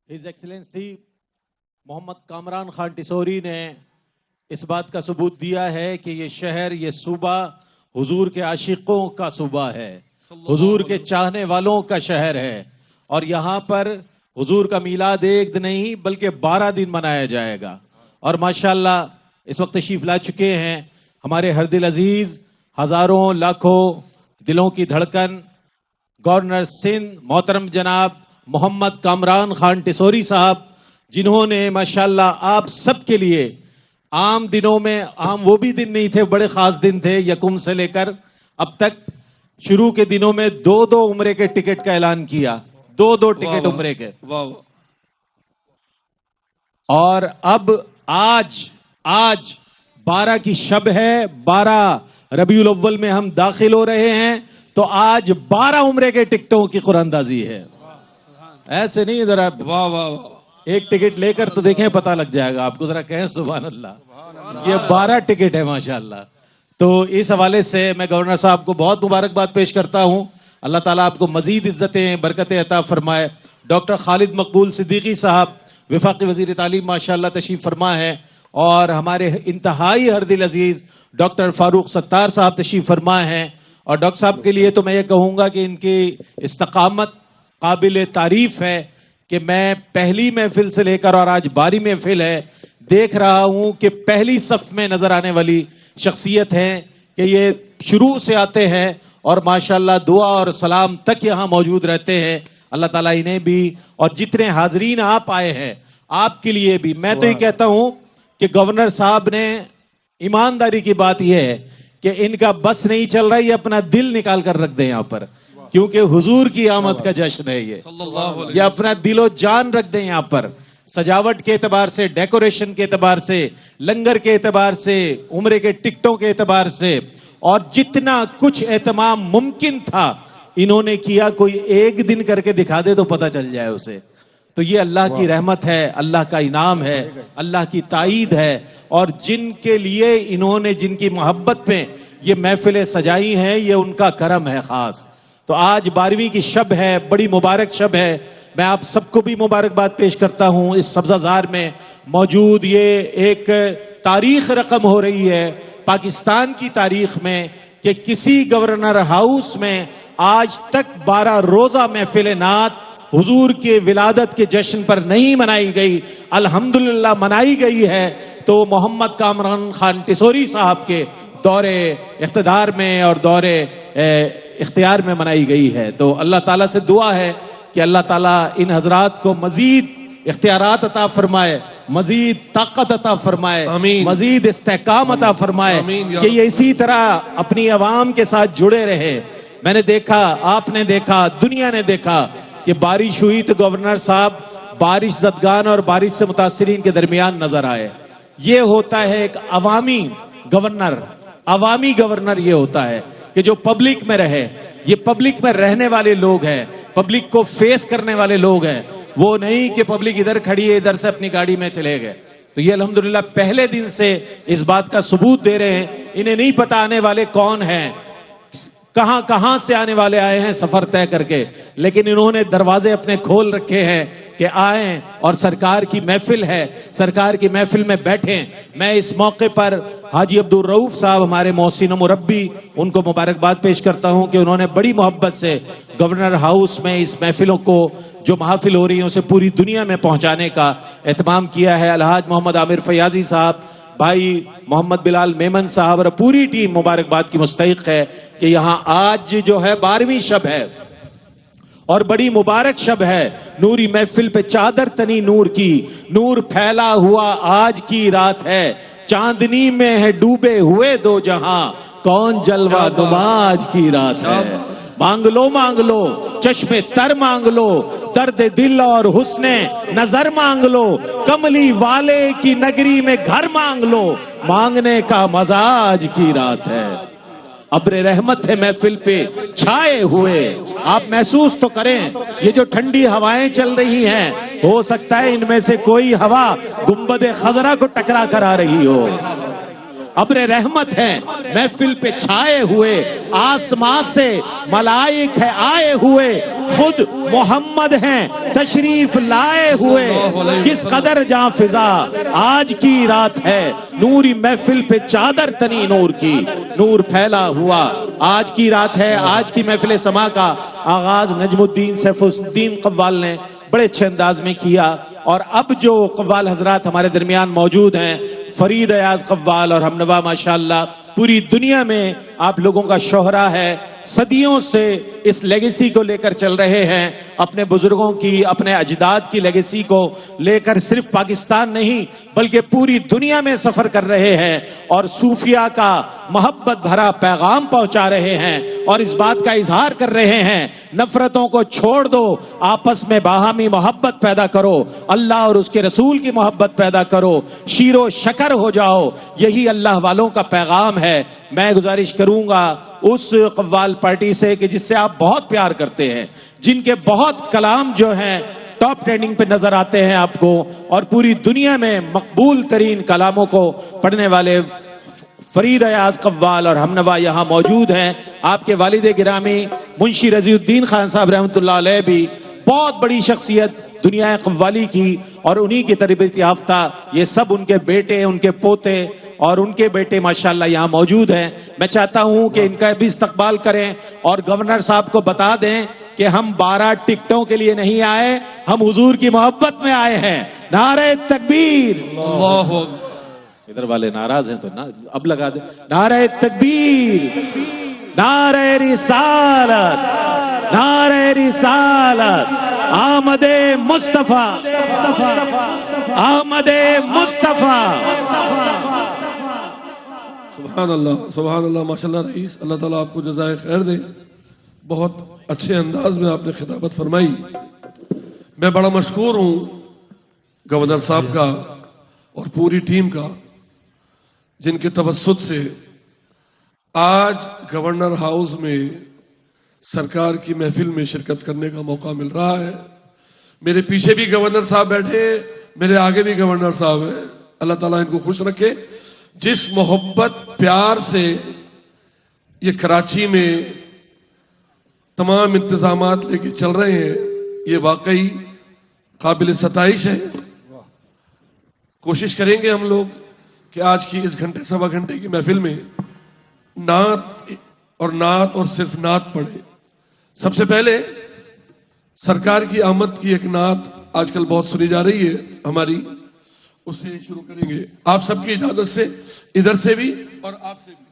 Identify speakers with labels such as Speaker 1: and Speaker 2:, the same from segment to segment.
Speaker 1: His excellency Mohammad Kamran Khan Tessori ने इस बात का सबूत दिया है कि ये शहर, ये सूबा हुजूर के आशिकों का सूबा है, हुजूर के चाहने वालों का शहर है। और यहाँ पर हुजूर का मीलाद एक दिन नहीं बल्कि 12 दिन मनाया जाएगा। और माशाल्लाह इस वक्त तशरीफ ला चुके हैं हमारे हर दिल अजीज, हजारों लाखों दिलों की धड़कन, गवर्नर सिंध मोहतरम जनाब मोहम्मद कामरान खान टिसोरी साहब, जिन्होंने माशाल्लाह आप सबके लिए आम दिनों में, आम वो भी दिन नहीं थे, बड़े खास दिन थे, यकुम से लेकर अब तक शुरू के दिनों में 2-2 उम्रे के टिकट का ऐलान किया, 2-2 टिकट उम्रे के। और अब आज 12 की शब है, 12 रबीउल अव्वल में हम दाखिल हो रहे हैं, तो आज 12 उम्रे के टिकटों की कुरानंदाजी है। ऐसे नहीं, जरा
Speaker 2: वाह वाह,
Speaker 1: एक टिकट लेकर तो देखें, पता लग जाएगा आपको, जरा कहें सुभान अल्लाह। ये 12 टिकट है माशाल्लाह। तो इस हवाले से मैं गवर्नर साहब को बहुत मुबारकबाद पेश करता हूं। अल्लाह ताला आपको मजीद इज्जतें बरकतें अता फरमाए। डॉक्टर खालिद मकबूल सिद्दीकी साहब वफाकी वजीर तालीम माशाल्लाह तशरीफ फरमा है, और हमारे इंतहाई हर दिल अजीज डॉक्टर फारूक सत्तार साहब तशरीफ फरमा है। और डॉक्टर साहब के लिए तो मैं ये कहूँगा कि इनकी इस्तकामत काबिल तारीफ है कि मैं पहली महफिल से लेकर और आज 12वीं महफिल है, देख रहा हूं कि पहली सफ में नजर आने वाली शख्सियत हैं कि ये शुरू से आते हैं और माशाल्लाह दुआ और सलाम तक यहां मौजूद रहते हैं। अल्लाह ताला इन्हें भी और जितने हाजरीन आप आए हैं आपके लिए भी, मैं तो ये कहता हूं कि गवर्नर साहब ने, ईमानदारी की बात यह है कि इनका बस नहीं चल रहा, ये अपना दिल निकाल कर रख दें यहां पर, क्योंकि हुजूर की आमद का जश्न है ये अपना दिलो जान रख दें यहाँ पर। सजावट के एतबार से, डेकोरेशन के एतबार से, लंगर के एतबार से, उम्रे के टिकटों के एतबार से, और जितना कुछ एहतमाम मुमकिन था इन्होंने किया। कोई एक दिन करके दिखा दे तो पता चल जाए उसे, तो ये अल्लाह की रहमत है, अल्लाह का इनाम है, अल्लाह की ताईद है। और जिनके लिए इन्होंने, जिनकी मोहब्बत में ये महफिलें सजाई हैं, ये उनका करम है खास। तो आज 12वीं की शब है, बड़ी मुबारक शब है। मैं आप सबको भी मुबारकबाद पेश करता हूं। इस सब्जाजार में मौजूद ये एक तारीख रकम हो रही है पाकिस्तान की तारीख में कि किसी गवर्नर हाउस में आज तक 12 रोजा महफिल नात हुजूर के विलादत के जश्न पर नहीं मनाई गई। अल्हम्दुलिल्लाह मनाई गई है तो मोहम्मद कामरान खान टिसोरी साहब के दौरे इख्तिदार में और दौरे इख्तियार में मनाई गई है। तो अल्लाह ताला से दुआ है कि अल्लाह ताला इन हजरात को मजीद इख्तियारात अता फरमाए, मजीद ताकत अता फरमाए, मजीद इस्तेकाम अता फरमाए कि ये इसी तरह अपनी आवाम के साथ जुड़े रहे। मैंने देखा, आपने देखा, दुनिया ने देखा कि बारिश हुई तो गवर्नर साहब बारिश ज़दगान और बारिश से मुतासिरीन के दरमियान नजर आए। ये होता है एक अवामी गवर्नर, अवामी गवर्नर ये होता है कि जो पब्लिक में रहे। ये पब्लिक में रहने वाले लोग हैं, पब्लिक को फेस करने वाले लोग हैं, वो नहीं कि पब्लिक इधर खड़ी है इधर से अपनी गाड़ी में चले गए। तो ये अल्हम्दुलिल्लाह पहले दिन से इस बात का सबूत दे रहे हैं। इन्हें नहीं पता आने वाले कौन हैं, कहां से आने वाले आए हैं सफर तय करके, लेकिन इन्होंने दरवाजे अपने खोल रखे हैं कि आए और सरकार की महफिल है, सरकार की महफिल में बैठें। मैं इस मौके पर हाजी अब्दुल रऊफ साहब, हमारे मोहसिन मुरब्बी, उनको मुबारकबाद पेश करता हूं कि उन्होंने बड़ी मोहब्बत से गवर्नर हाउस में इस महफिलों को, जो महफिल हो रही है उसे पूरी दुनिया में पहुंचाने का एहतमाम किया है। अलहाज मोहम्मद आमिर फयाजी साहब, भाई मोहम्मद बिलाल मेमन साहब और पूरी टीम मुबारकबाद की मुस्तहिक है कि यहाँ आज जो है 12वीं शब है और बड़ी मुबारक शब है। नूरी महफिल पे चादर तनी नूर की, नूर फैला हुआ आज की रात है, चांदनी में है डूबे हुए दो जहां, कौन जलवा नुमाज की रात है। मांग लो चश्मे तर मांग लो, दर्द दिल और हुस्ने नजर मांग लो, कमली वाले की नगरी में घर मांग लो, मांगने का मजा आज की रात है। अब्र रहमत है महफिल पे छाए हुए, आप महसूस तो करें ये जो ठंडी हवाएं चल रही हैं, हो सकता है इनमें से कोई हवा गुंबद खजरा को टकरा कर आ रही हो। अब्र रहमत है महफिल पे छाए हुए, आसमां से मलाइक है आए हुए, खुद मोहम्मद हैं तशरीफ लाए हुए। किस कदर जहां फिजा आज की रात है, नूरी महफिल पे चादर तनी नूर की, नूर फैला हुआ आज की रात है। आज की महफिल समा का आगाज नजमुद्दीन सैफुद्दीन कव्वाल ने बड़े अच्छे अंदाज में किया, और अब जो कव्वाल हजरात हमारे दरमियान मौजूद हैं, फरीद अयाज कव्वाल और हमनवा माशाअल्लाह पूरी दुनिया में आप लोगों का शोहरा है, सदियों से इस लेगेसी को लेकर चल रहे हैं, अपने बुजुर्गों की, अपने अजदाद की लेगेसी को लेकर सिर्फ पाकिस्तान नहीं बल्कि पूरी दुनिया में सफर कर रहे हैं, और सूफिया का मोहब्बत भरा पैगाम पहुंचा रहे हैं, और इस बात का इजहार कर रहे हैं नफरतों को छोड़ दो, आपस में बाहमी मोहब्बत पैदा करो, अल्लाह और उसके रसूल की मोहब्बत पैदा करो, शीरो शकर हो जाओ, यही अल्लाह वालों का पैगाम है। मैं गुजारिश करूंगा उस कव्वाल पार्टी से कि जिससे आप बहुत प्यार करते हैं, जिनके बहुत कलाम जो हैं टॉप ट्रेंडिंग पे नजर आते हैं आपको, और पूरी दुनिया में मकबूल तरीन कलामों को पढ़ने वाले फरीद अयाज कव्वाल और हमनवा यहाँ मौजूद हैं। आपके वालिद गिरामी मुंशी रजीउद्दीन खान साहब रहमतुल्लाह अलैह भी बहुत बड़ी शख्सियत दुनिया कव्वाली की, और उन्हीं की तरबियत याफ्ता ये सब उनके बेटे, उनके पोते और उनके बेटे माशाल्लाह यहाँ मौजूद हैं। मैं चाहता हूँ कि इनका भी इस्तकबाल करें, और गवर्नर साहब को बता दें कि हम 12 टिकटों के लिए नहीं आए, हम हुजूर की मोहब्बत में आए हैं। नारे तकबीर। इधर वाले नाराज हैं तो ना अब लगा दे, नारे तकबीर, नारे रिसालत, नारे रिसालत, आमदे मुस्तफा, आमदे मुस्तफा।
Speaker 2: सुभान अल्लाह, माशाल्लाह रईस, अल्लाह ताला आपको जज़ाए खैर दे। बहुत अच्छे अंदाज में आपने खिताबत फरमाई। मैं बड़ा मशकूर हूँ गवर्नर साहब का और पूरी टीम का, जिनके तवस्सुत से आज गवर्नर हाउस में सरकार की महफिल में शिरकत करने का मौका मिल रहा है। मेरे पीछे भी गवर्नर साहब बैठे, मेरे आगे भी गवर्नर साहब हैं। अल्लाह ताला इनको खुश रखे। जिस मोहब्बत प्यार से ये कराची में तमाम इंतजामात लेके चल रहे हैं, ये वाकई काबिल सताइश है। कोशिश करेंगे हम लोग कि आज की इस घंटे सवा घंटे की महफिल में नात और सिर्फ नात पढ़े। सबसे पहले सरकार की आमद की एक नात आजकल बहुत सुनी जा रही है हमारी, उससे शुरू करेंगे आप सबकी इजाजत से, इधर से भी और आपसे भी।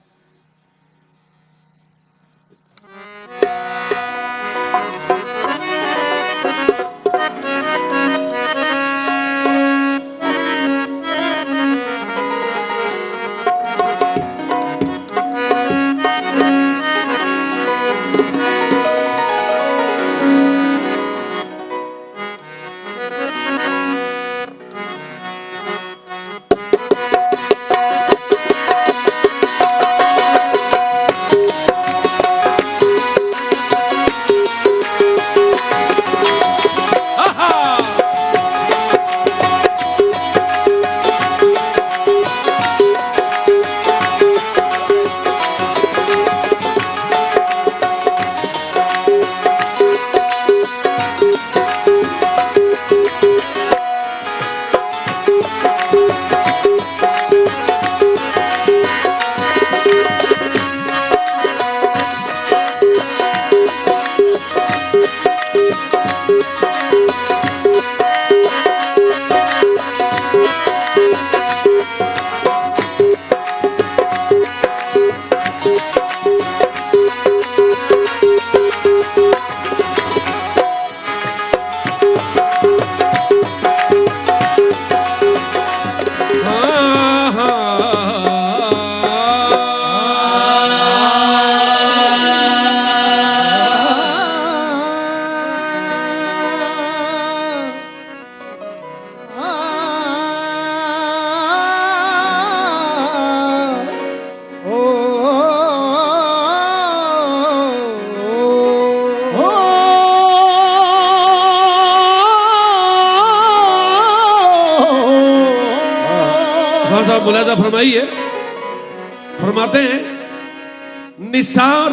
Speaker 2: मुलादा फरमाइए। फरमाते हैं निसार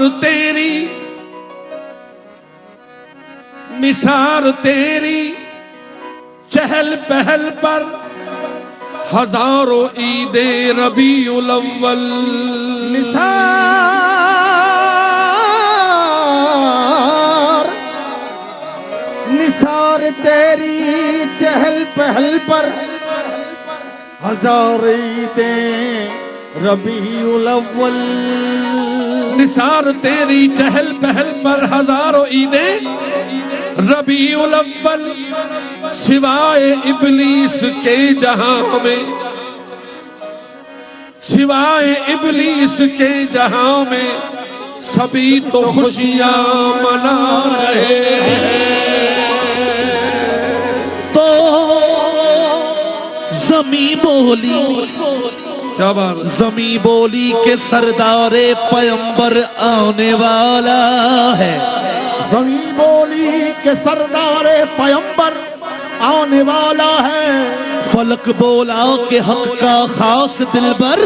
Speaker 2: तेरी चहल पहल पर हजारों ईदे रबीउल अव्वल।
Speaker 3: निसार तेरी चहल पहल पर हजार ईदें रबीउल अव्वल।
Speaker 2: निसार तेरी चहल पहल पर हजारों ईदें रबीउल अव्वल। सिवाय इबलीस के जहां में, सिवाय इबलीस के जहां में सभी तो खुशियां मना रहे
Speaker 4: तो ज़मीं बोली,
Speaker 2: क्या बात,
Speaker 4: ज़मीं बोली के सरदारे पैगंबर आने वाला है।
Speaker 3: ज़मीं बोली के सरदारे पैगंबर आने वाला है।
Speaker 4: फलक बोला के हक का खास दिलबर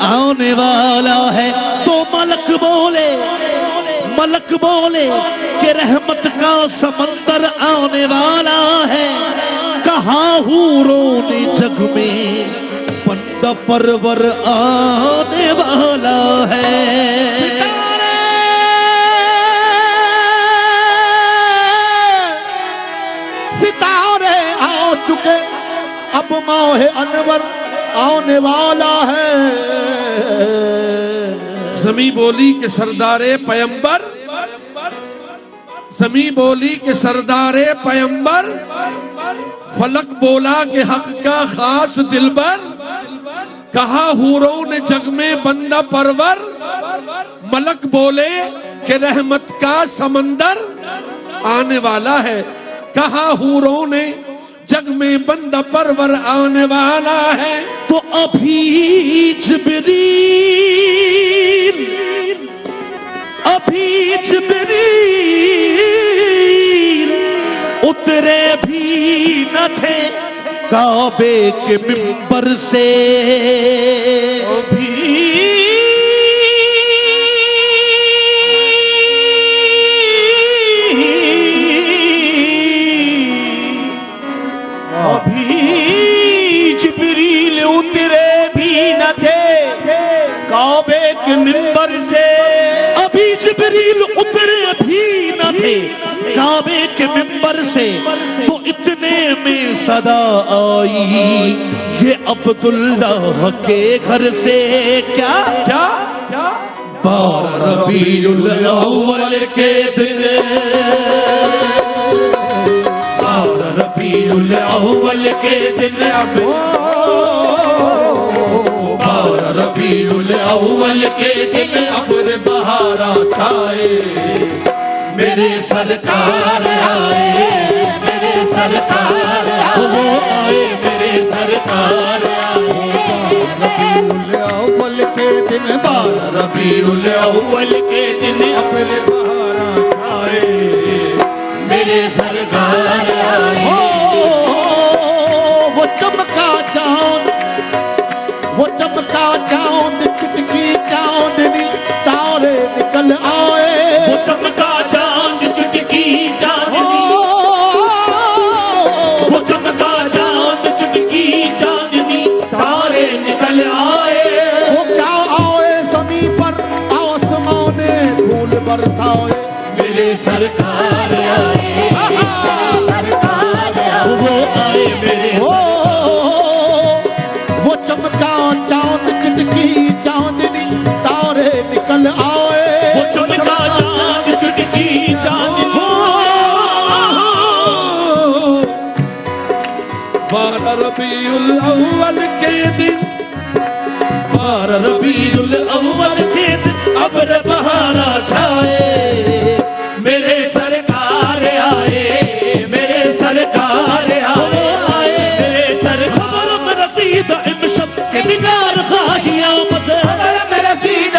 Speaker 4: आने वाला है। तो मलक बोले के रहमत का समंदर आने वाला है। कहाँ हूरों ने जग में बंदा परवर आने वाला है।
Speaker 3: सितारे आ चुके, अब माह अनवर आने वाला है।
Speaker 2: ज़मीं बोली के सरदारे पैगंबर, ज़मीं बोली के सरदारे पैगंबर। फलक बोला के हक का खास दिलबर। कहा हूरों ने जग में बंदा परवर। मलक बोले के रहमत का समंदर आने वाला है। कहा हूरों ने जग में बंदा परवर आने वाला है।
Speaker 4: तो अभी जिब्रील उतरे भी न थे काबे के मिंबर से।
Speaker 5: अभी जिब्रील उतरे भी न थे काबे के मिंबर से।
Speaker 4: अभी जिब्रील उतरे भी न थे काबे के मिंबर से। तो इतने में सदा आई ये अब्दुल्लाह के घर से। क्या क्या रबीउल अव्वल के दिन, रबीउल अव्वल के दिन, रबीउल अव्वल के दिन अब्र बहारा छाए। मेरे सरकार आए, मेरे सरकार आए, मेरे सरकार आए।
Speaker 3: रबीउल अव्वल के दिन,
Speaker 4: रबीउल अव्वल के दिन
Speaker 3: अब्र बहारा छाए।
Speaker 4: मेरे सरकार आए।
Speaker 3: वो चमका चांद, वो चमका चांद, चुटकी चांदनी तारे निकल आए।
Speaker 4: वो चमका चांद चुटकी चांदनी, वो चमका चांद चुटकी चांदनी तारे निकल आए।
Speaker 3: वो क्या आए ज़मीं पर आसमाने फूल बरसाए।
Speaker 4: मेरे सरकार आए, सरकार आए, वो आए मेरे।
Speaker 3: वो चमका चांद चुटकी चांदनी तारे निकल आए।
Speaker 4: वो चमका चांद चुटकी चांदनी।
Speaker 2: 12 रबीउल अव्वल के दिन,
Speaker 4: 12 रबीउल अव्वल के दिन अब्र बहारा छाए। मेरे सरकार आए, मेरे सरकार आए, मेरे सर खबर में रसीद इमशब के निगार खाही आमद। खबर में रसीद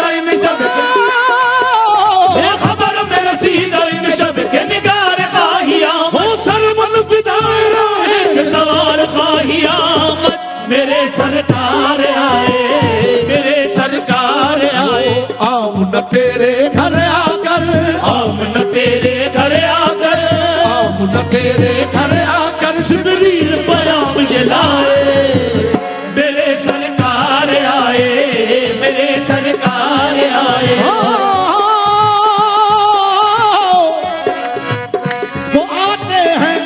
Speaker 4: इमशब के निगार खाही आमद। हो सरमन फिदायरा एक सवार खाही आमद। मेरे सरकार आए, मेरे सरकार
Speaker 2: तेरे घर आकर,
Speaker 4: आमना तेरे घर आकर,
Speaker 2: आमना तेरे घर आकर
Speaker 4: जिब्रील पैगाम ये लाए, मेरे सरकार आए, मेरे सरकार आए।
Speaker 3: वो आते हैं,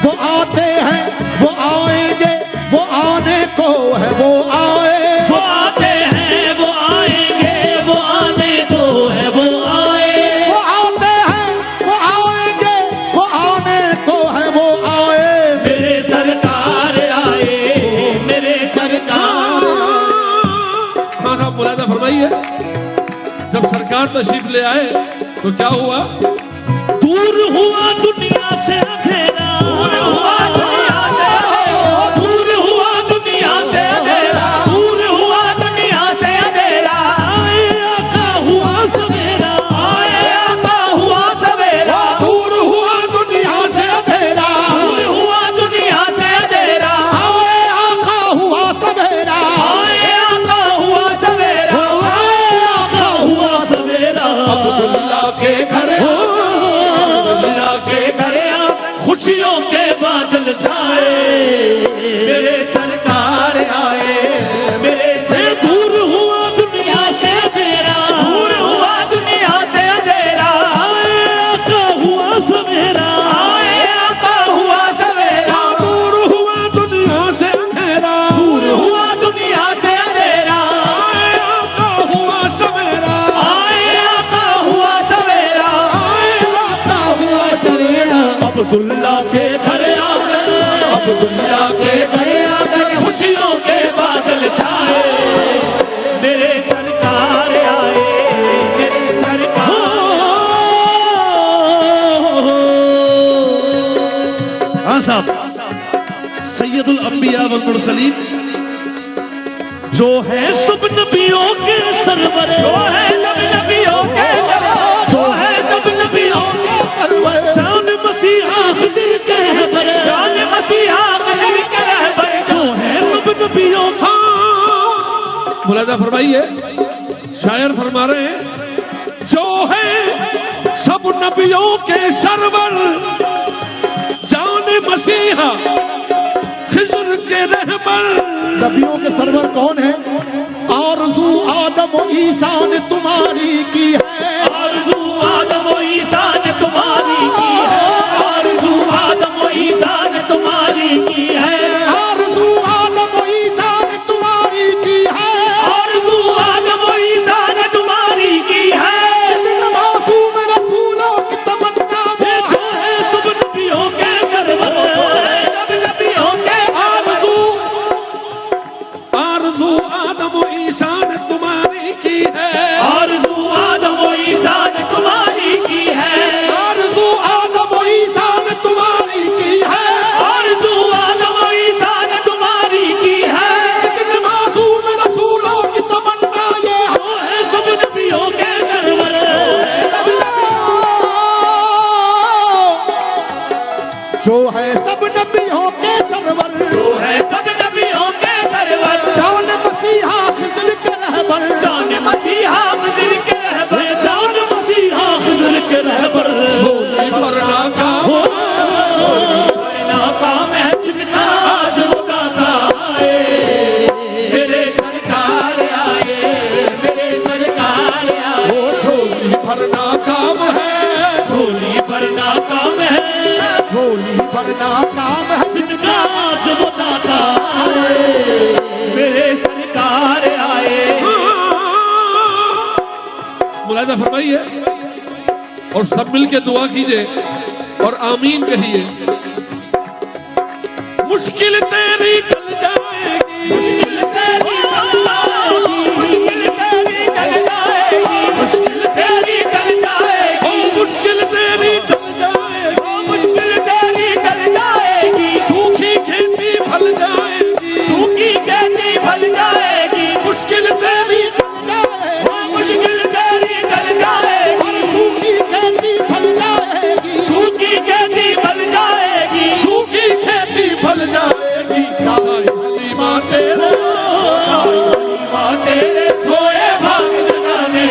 Speaker 3: वो आते हैं, वो आएंगे, वो आने को है, वो आए।
Speaker 4: वो आते हैं, वो आएंगे, वो आने को है, वो आए।
Speaker 3: वो आते हैं, वो आएंगे, वो आने को है, वो आए।
Speaker 4: मेरे सरकार आए, मेरे सरकार।
Speaker 2: हाँ हाँ, मुलाजा फरमाइए। जब सरकार तशरीफ ले आए तो क्या हुआ?
Speaker 4: दूर हुआ दुनिया से अंधेरा, दूर हुआ दुनिया से अंधेरा, दूर हुआ दुनिया से अंधेरा, दूर हुआ दुनिया से अंधेरा। आए आका हुआ सवेरा, आए आका हुआ सवेरा,
Speaker 3: दूर हुआ दुनिया से अंधेरा,
Speaker 4: दूर हुआ दुनिया से अंधेरा।
Speaker 3: आए आका हुआ सवेरा,
Speaker 4: आए आका हुआ सवेरा, आए आका हुआ सवेरा।
Speaker 3: अब्दुल्ला के घर,
Speaker 4: अल्लाह के घर खुशियों के बादल छाए, मेरे सरकार आए, मेरे से दूर हुआ दुनिया से अंधेरा, दूर हुआ दुनिया से अंधेरा। आए आका हुआ सवेरा, आए आका हुआ सवेरा,
Speaker 2: दूर हुआ दुनिया से अंधेरा,
Speaker 4: दूर हुआ दुनिया से अंधेरा।
Speaker 2: आए आका हुआ सवेरा,
Speaker 4: आए आका हुआ सवेरा,
Speaker 2: आए आका हुआ
Speaker 4: सवेरा। अब्दुल्ला के घर आकर, अब्दुल्ला के घर आकर खुशियों के बादल छाए, मेरे सरकार आए, मेरे सरकार।
Speaker 6: हाँ साहब, सैयदुल अंबिया वल मुरसलीन
Speaker 4: जो है सब नबियों के सरवर, जो है सब नबियों के सरवर, जो है सब नबियों के सरवर। शान मसीहा खिज़र के रहबर, शान मसीहा खिज़र के रहबर, जो है सब नबियों का।
Speaker 2: मुलाजा फरमाइए। शायर फरमा रहे हैं, जो है सब नबियों के सरवर, जान मसीहा खिज़र के रहबर।
Speaker 3: नबियों के सरवर कौन है? आरज़ू आदम और ईसा ने तुम्हारी की है,
Speaker 4: आरज़ू आदम और ईसा ने तुम्हारी की है, आरज़ू आदम और ईसा ने तुम्हारी की है,
Speaker 3: आरज़ू आदम और ईसा ने तुम्हारी की है।
Speaker 4: आरज़ू आदम और ईसा ने तुम्हारी की है।
Speaker 3: इन मासूम रसूलों की तमन्ना
Speaker 4: ये जो है सब नबियों के सरवर, सब नबियों के
Speaker 2: आरज़ू आरज़ू आदम और ईसा ने तुम्हारी की है,
Speaker 4: आरज़ू आदम और ईसा ने तुम्हारी की है,
Speaker 3: आरज़ू आदम और ईसा ने तुम्हारी की है।
Speaker 4: आरज़ू आदम और ईसा ने तुम्हारी की है।
Speaker 3: इन मासूम रसूलों की तमन्ना ये है।
Speaker 4: जो है सब नबियों के सरवर,
Speaker 3: जो है सब नबियों के सरवर,
Speaker 4: जो है सब नबियों के सरवर।
Speaker 3: जान मसीहा खिज़र के रहबर,
Speaker 4: जान मसीहा खिज़र के रहबर, जान मसीहा खिज़र के रहबर।
Speaker 2: झोली भरना का
Speaker 4: नाकाम है जिनका आज मुकाता आए, मेरे सरकार आए, मेरे सरकार आए।
Speaker 3: वो झोली
Speaker 2: भरना काम है,
Speaker 4: झोली भरना काम है,
Speaker 3: झोली भरना काम है।
Speaker 4: जिनका आज मुकाता आए, मेरे सरकार आए।
Speaker 2: मुलाजा फरमाइए और सब मिलके दुआ कीजिए और आमीन कहिए। मुश्किल तेरी टल जाएगी,
Speaker 4: मुश्किल तेरी टल जाएगी, मुश्किल तेरी टल जाएगी, मुश्किल तेरी टल जाएगी,
Speaker 2: मुश्किल तेरी टल जाएगी,
Speaker 4: मुश्किल तेरी टल जाएगी।
Speaker 2: सूखी खेती फल जाएगी,
Speaker 4: सूखी खेती फल जाएगी,
Speaker 2: मुश्किल तेरी
Speaker 3: टल जाएगी,
Speaker 4: मुश्किल तेरी टल जाएगी,
Speaker 3: सूखी खेती फल जाएगी,
Speaker 4: सूखी खेती फल जाएगी,
Speaker 2: सूखी खेती फल जाएगी। हलीमा तेरे
Speaker 4: माँ तेरे सोए भाग जगाने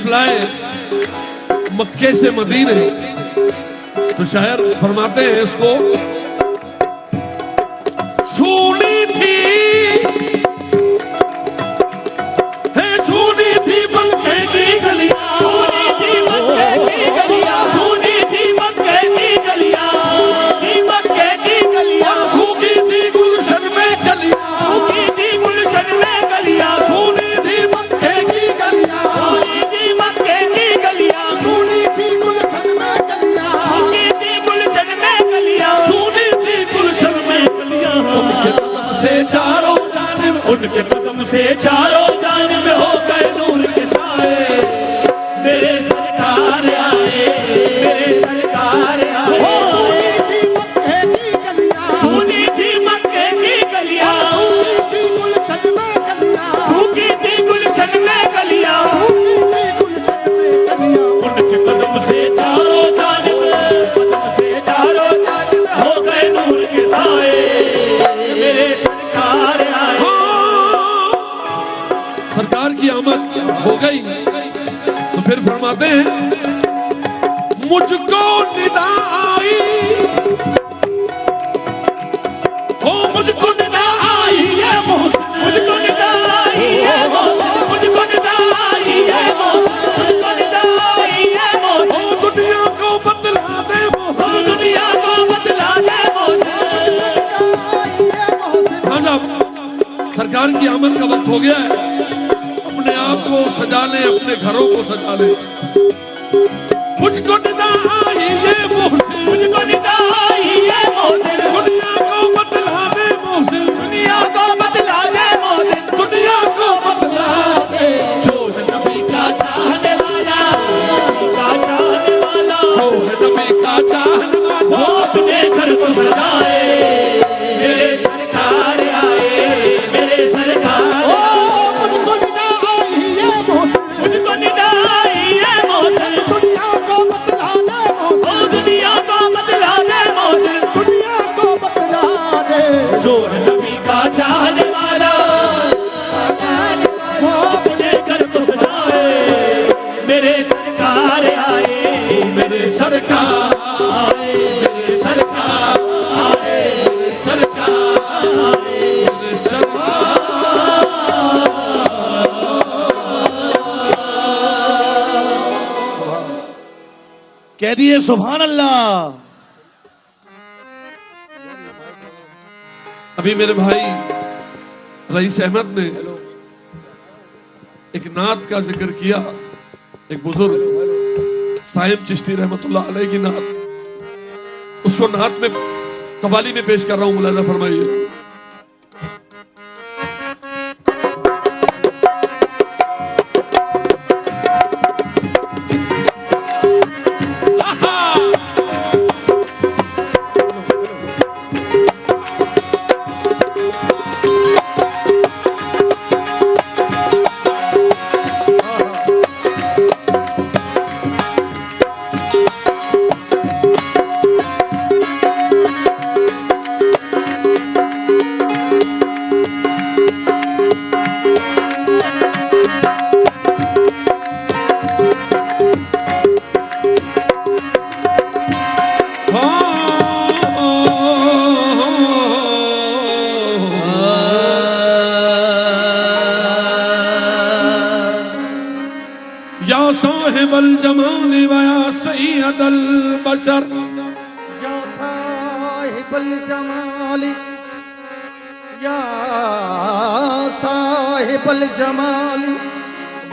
Speaker 2: लाए मक्के से मदीने, तो शायर फरमाते हैं इसको, सुनी थी
Speaker 4: मक्के की गलियां, सुनी थी मक्के की गलियां, सुनी थी मक्के की गलियां, मक्के की गलियां,
Speaker 2: सूखी थी गुलशन में कलियां,
Speaker 4: सूखी थी गुलशन में गलियां,
Speaker 2: सुनी थी मक्के की गलियां,
Speaker 4: सुनी थी मक्के की गलियां,
Speaker 3: सुनी थी गुलशन में कलियां,
Speaker 4: सूखी थी गुलशन में गलियां,
Speaker 2: सुनी थी गुलशन में
Speaker 4: गलियां,
Speaker 2: से चारों जानिब,
Speaker 4: उनके कदम से चारों जानिब हो गए नूर के साए, मेरे सरकार आए, मेरे सरकार आए,
Speaker 3: सुनी थी मक्के की गलियां,
Speaker 4: सुनी थी मक्के की गलियां,
Speaker 3: सुनी थी गुलशन में कलियां,
Speaker 4: सूखी थी गुलशन में गलियां,
Speaker 3: सुनी थी गुलशन में कलियां।
Speaker 4: उनके कदम से चारों जानिब, कदम से चारों जानिब हो गए नूर के साए, मेरे सरकार आए।
Speaker 2: सरकार की आमद हो गई तो फिर फरमाते हैं, मुझको निदा आई,
Speaker 4: हो मुझको निदा आई है मोहसिन, मुझको निदा आई है मोहसिन, मुझको निदा आई है मोहसिन, मुझको निदा आई है मोहसिन,
Speaker 2: ओ दुनिया को बतला दे
Speaker 4: हो
Speaker 2: मोहसिन।
Speaker 4: दुनिया को बतला दे मोहसिन।
Speaker 2: हाँ साहब, सरकार की आमद का वक्त हो गया है, अपने आप को सजा ले, अपने घरों को सजा ले। मुझको निदा आई ये मोहसिन,
Speaker 4: मुझको निदा आई है मोहसिन,
Speaker 2: दुनिया को बतला दे मोहसिन,
Speaker 4: दुनिया को बतला दे मोहसिन,
Speaker 2: दुनिया को बतला दे।
Speaker 4: जो है नबी का चाहने वाला, का चाहने वाला,
Speaker 2: जो है नबी का चाहने
Speaker 4: वो
Speaker 2: वाला,
Speaker 4: अपने घर को सजाए, मेरे सरकार आए, मेरे सरकार
Speaker 3: ओ मुझको निदा आई है मोहसिन,
Speaker 4: मुझको निदा आई है मोहसिन,
Speaker 3: दुनिया को बतला दे मोहसिन,
Speaker 4: ओ दुनिया को बतला दे मोहसिन,
Speaker 3: दुनिया को बतला दे।
Speaker 4: जो है नबी का चाहने वाला, वो अपने घर को सजाए, मेरे सरकार आए, मेरे सरकार आए, मेरे सरकार आए, मेरे सरकार आए, मेरे सरकार।
Speaker 6: कह दिए सुभान अल्लाह।
Speaker 2: अभी मेरे भाई रईस अहमद ने एक नात का जिक्र किया, एक बुजुर्ग साहिब चिश्ती रहमतुल्लाह अलैह की नात, उसको नात में कवाली में पेश कर रहा हूं, मुलाजा फरमाइए। या साहिबल जमाल वया सैयदल बशर,
Speaker 3: या साहिबल जमाली, या साहिबल जमाली,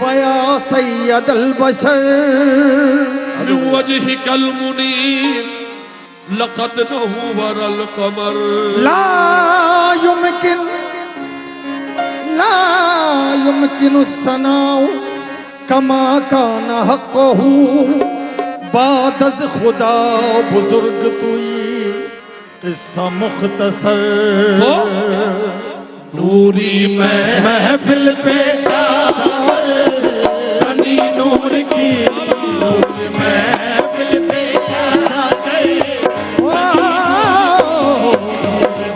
Speaker 3: वया सैयदल बशर।
Speaker 2: वजहिकल मुनीर लक़द नव्वरल क़मर।
Speaker 3: ला युमकिन सनाउ कमा कान हक़्क़हु, बाद अज़ खुदा बुजुर्ग तुई किस्सा मुख्तसर।
Speaker 4: नूरी महफिल पे चार तनी नूर की, नूरी महफिल पे चार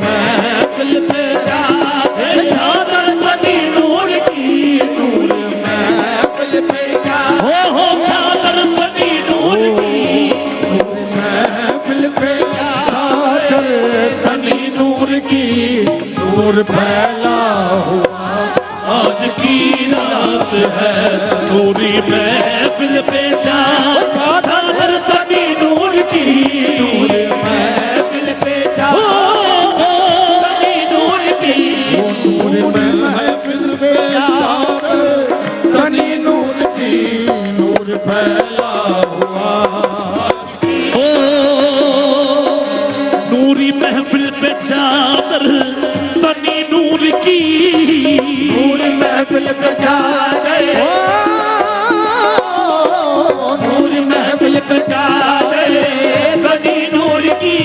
Speaker 4: महफिल पे चार तनी नूर की, नूर महफिल पे चार।
Speaker 3: नूर फैला हुआ
Speaker 4: आज की रात है नूरी महफिल पे जा चादर तनी नूर की नूर
Speaker 5: महफिल पे जा तनी नूर की
Speaker 3: नूर महफिल पे चादर तनी नूर की नूर फैला हुआ
Speaker 4: ओ नूरी महफिल पे चादर तनी नूर की
Speaker 5: नूर महफिल पे चादर नूर महफिल पे चादर तनी नूर की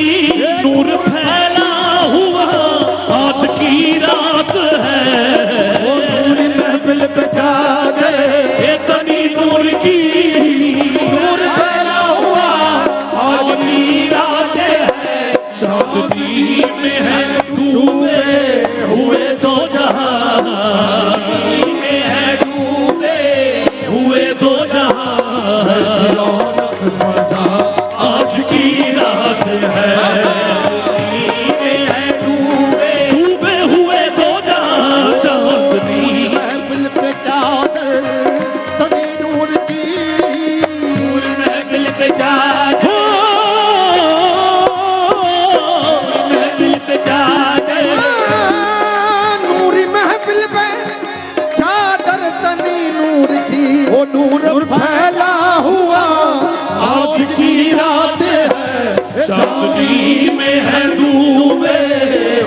Speaker 4: नूर फैला हुआ आज की रात है
Speaker 5: नूर महफिल पे चादर
Speaker 4: ये तनी नूर की
Speaker 5: नूर फैला हुआ आज की रात है
Speaker 4: चांदनी में है डूबे हुए दो जहां
Speaker 5: में है डूबे
Speaker 4: हुए दो जहां
Speaker 3: रौनक फजा
Speaker 4: आज की रात है
Speaker 5: में है डूबे
Speaker 4: डूबे हुए दो जहां चांदनी
Speaker 3: महफिल पे चादर तनी नूर की
Speaker 5: नूर महफिल पे चादर महफिल पे चादर
Speaker 3: नूरी महफिल पे चादर तनी नूर की वो नूर फैला हुआ आज की रात है
Speaker 4: चांदनी में है डूबे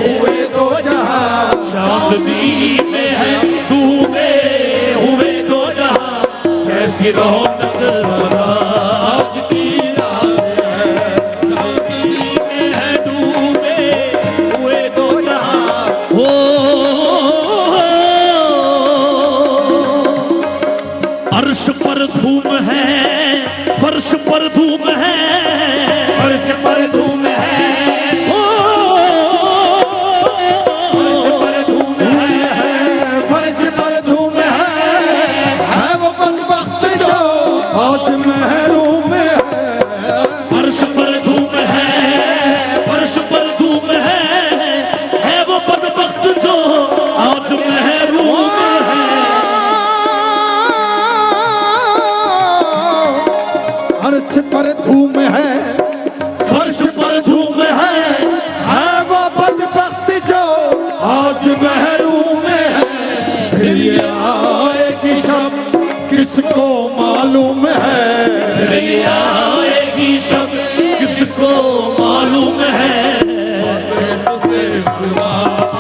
Speaker 3: हुए दो जहां
Speaker 4: चांदनी में है डूबे हुए दो जहां कैसी रौनक फजा आज की रात है
Speaker 5: चांदनी में है डूबे हुए दो जहां
Speaker 4: हो अर्श पर धूम है फर्श पर धूम है
Speaker 5: फर्श पर धूम है
Speaker 4: ओ
Speaker 5: फर्श पर धूम है
Speaker 3: फर्श पर धूम है वो बदबख्त जो आज महरूम है
Speaker 4: फर्श पर धूम है फर्श पर धूम है वो बदबख्त जो आज महरूम है
Speaker 3: फर्श पर धूम है
Speaker 4: फर्श पर धूम है
Speaker 3: वो बदबख्त जो आज महरूम है फिर ये आएगी शब किसको मालूम है
Speaker 4: ये आएगी शब किसको मालूम है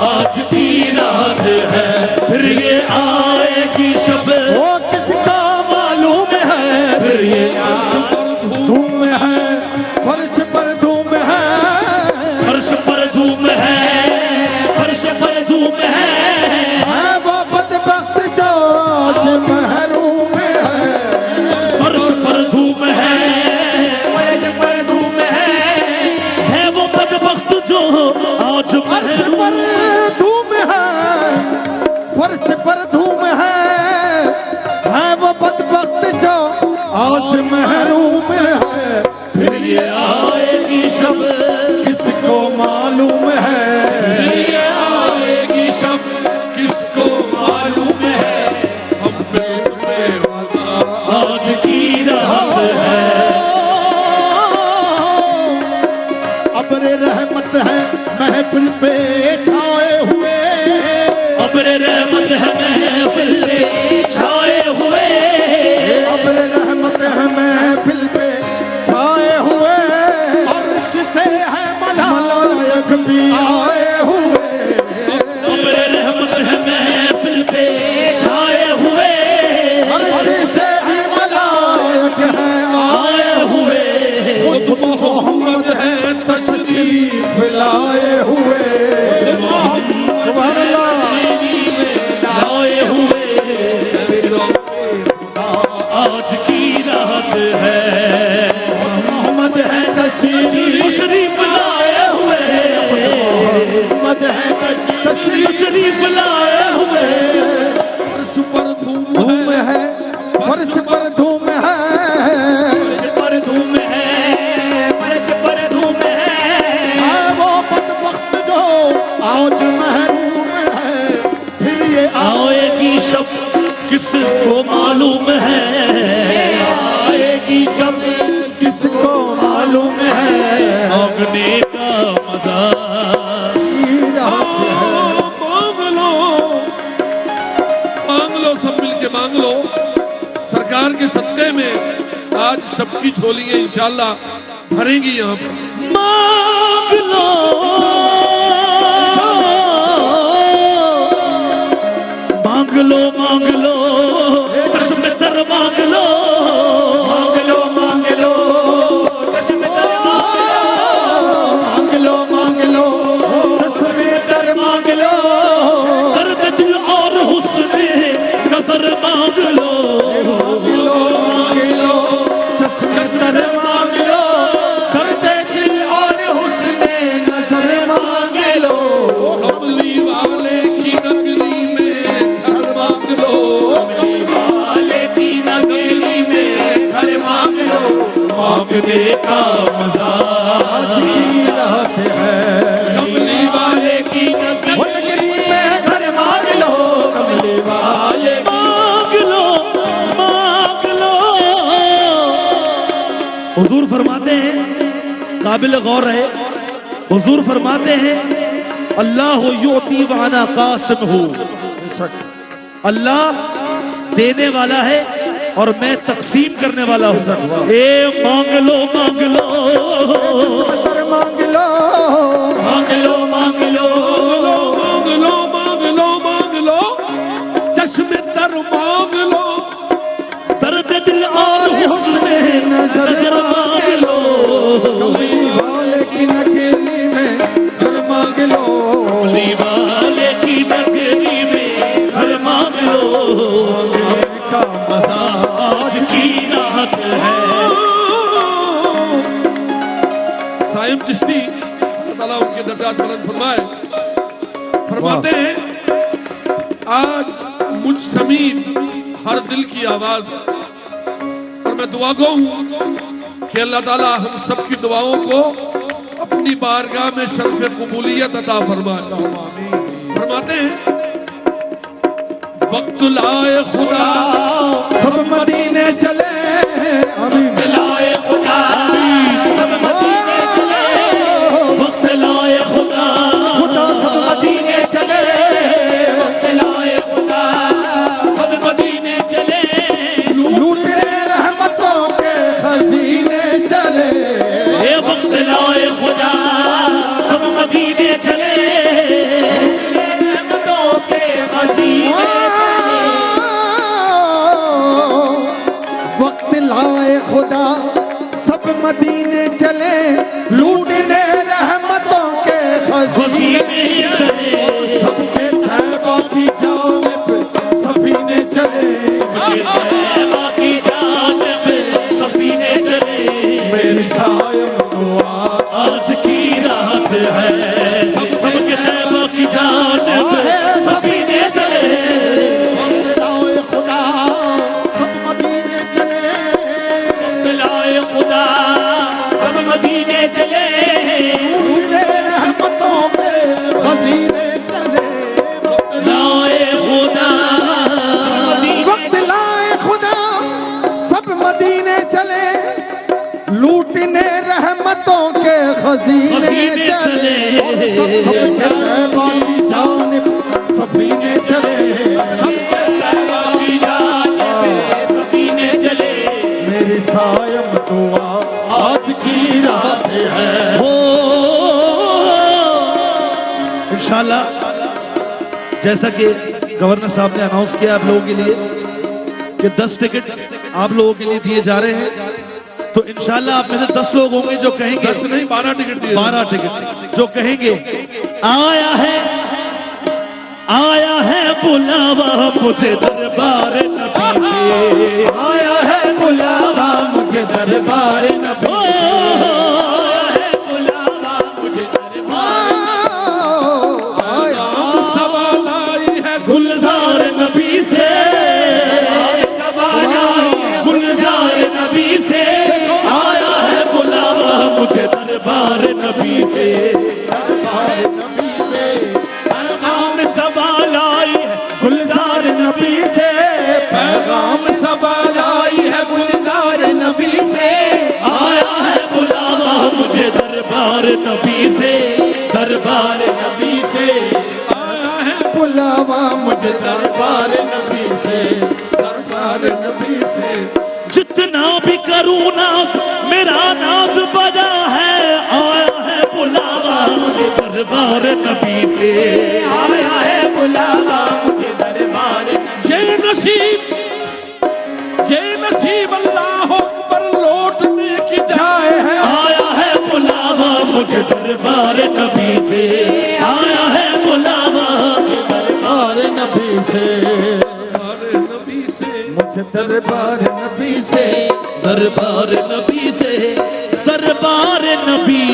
Speaker 4: आज की रात है फिर ये आएगी शब
Speaker 3: वो किसको मालूम है
Speaker 4: फिर ये
Speaker 3: धूम है फर्श पर धूम है
Speaker 4: फर्श पर धूम है फर्श पर धूम है
Speaker 3: वो बदबख्त जो आज महरूम है
Speaker 4: फर्श पर धूम है
Speaker 5: फर्श पर धूम है
Speaker 4: वो बदबख्त जो आज
Speaker 3: फर्श
Speaker 4: महरूम
Speaker 3: पर धूम है फर्श पर धूम
Speaker 4: किसको मालूम है,
Speaker 5: आएगी जब
Speaker 3: किसको मालूम है
Speaker 4: मांगने का मजा।
Speaker 2: मांग लो, सब मिलके मांग लो। सरकार के सदक़े में आज सबकी झोलियां इंशाल्लाह भरेंगी। यहाँ पर
Speaker 4: मांग लो, मांग लो, मांग लो, कसम तर मांग लो,
Speaker 5: मांग लो, मांग लो, चश्मे तर
Speaker 3: मांग लो मांग लो चश्मे तर मांग लो
Speaker 4: दर्द दिल और हुस्न नजर मांग लो,
Speaker 3: मांग लो चश्मे तर मांग लो
Speaker 5: करते दिल और हुस्न नजर मांग लो,
Speaker 2: कमली वाले की नगरी में घर मांग लो,
Speaker 5: वाले की नगरी में घर मांग लो,
Speaker 4: मांगने का मजा।
Speaker 3: जी रात है
Speaker 2: कमली वाले की
Speaker 3: नगरी में घर मांग लो कमली वाले
Speaker 4: मांग लो, मांग लो। हुजूर फरमाते हैं, काबिल गौर है, हुजूर फरमाते हैं अल्लाह युती व अना कासिम हूँ, अल्लाह देने वाला है और मैं तकसीम करने वाला हूँ। ए मांग लो, मांग लो,
Speaker 3: तर मांग लो
Speaker 5: मांग लो, मांग लो,
Speaker 2: मांग लो, मांग लो, मांग लो, चश्मे तर मांग लो,
Speaker 4: दर्द दिल और हुस्न नजर मांग लो,
Speaker 3: कमली वाले की नगरी में घर मांग लो
Speaker 4: कमली वाले की नगरी में घर मांग लो,
Speaker 3: का मजा
Speaker 4: आज की रात है।
Speaker 2: साइम चिश्ती अल्लाह ताला उनके दर्जात बुलंद फरमाए, फरमाते हैं आज मुझ समीत हर दिल की आवाज, और मैं दुआ गो हूं कि अल्लाह ताला हम सब की दुआओं को अपनी बारगाह में शर्फ कबूलियत अता फरमाए। फरमाते हैं वक्त लाए खुदा
Speaker 3: सब मदीने चले अमीन
Speaker 5: लाए खुदा सब मदीने चले,
Speaker 4: वक्त लाए खुदा,
Speaker 3: खुदा सब मदीने चले
Speaker 5: लाए खुदा सब मदीने चले,
Speaker 3: लूटे रहमतों के खजीने चले
Speaker 4: ए वक्त लाए खुदा, सब मदीने चले,
Speaker 5: रहमतों के खजीने
Speaker 3: वक्त लाए खुदा सब मदीने चले लूटने रहमतों के खजीने
Speaker 4: खजीने चले,
Speaker 3: सबके तैबा की जानिब सफीने चले
Speaker 4: बाकी जानिब सफीने चले,
Speaker 3: मेरी सायम दुआ
Speaker 4: आज की रात है, सबके तैबा की जानिब सफीने चले,
Speaker 3: वक्त लाए खुदा सब मदीने चले
Speaker 5: लाए खुदा सब मदीने चले,
Speaker 3: लूटने रहमतों के खजीने चले
Speaker 4: लाए खुदा,
Speaker 3: वक्त लाए खुदा सब मदीने चले लूटने रहमतों के खजीने
Speaker 4: खजीने
Speaker 3: चले
Speaker 4: चले।
Speaker 3: सबके तैबा की जानिब सफीने चले
Speaker 5: बाकी जानिब सफीने चले,
Speaker 3: मेरी सायम दुआ आज की रात है
Speaker 4: हो इंशाल्लाह जैसा कि गवर्नर साहब ने अनाउंस किया आप लोगों के लिए कि 10 टिकट आप लोगों के लिए दिए जा रहे हैं, तो इंशाल्लाह आप में से 10 लोग होंगे जो कहेंगे,
Speaker 2: 10 नहीं 12 टिकट दिए,
Speaker 4: 12 टिकट जो कहेंगे आया है बुलावा मुझे दरबार नबी के,
Speaker 3: आया है बुलावा मुझे दरबार नबी
Speaker 5: आया है बुलावा मुझे दरबार,
Speaker 3: आया
Speaker 2: सवाल आई है
Speaker 4: गुलजार नबी से,
Speaker 5: सवाल आए
Speaker 4: गुलजार नबी से, आया है बुलावा मुझे दरबार नबी से,
Speaker 3: दरबार नबी से
Speaker 5: पैगाम सवाल आई है
Speaker 3: गुलजार नबी से पैगाम
Speaker 4: नबी से, दरबार
Speaker 3: नबी से आया है बुलावा मुझे दरबार नबी से, दरबार नबी से।
Speaker 4: जितना भी करूं नाज मेरा नाज बजा है, आया है बुलावा मुझे दरबार नबी से,
Speaker 5: आया है बुलावा मुझे दरबार
Speaker 2: ये नसीब अल्लाह पर लौटने की जाए है।
Speaker 4: आया है बुलावा मुझे दरबार नबी से, आया है बुलावा
Speaker 3: दरबार नबी से,
Speaker 2: नबी से
Speaker 3: मुझे दरबार नबी से,
Speaker 4: दरबार नबी से, दरबार नबी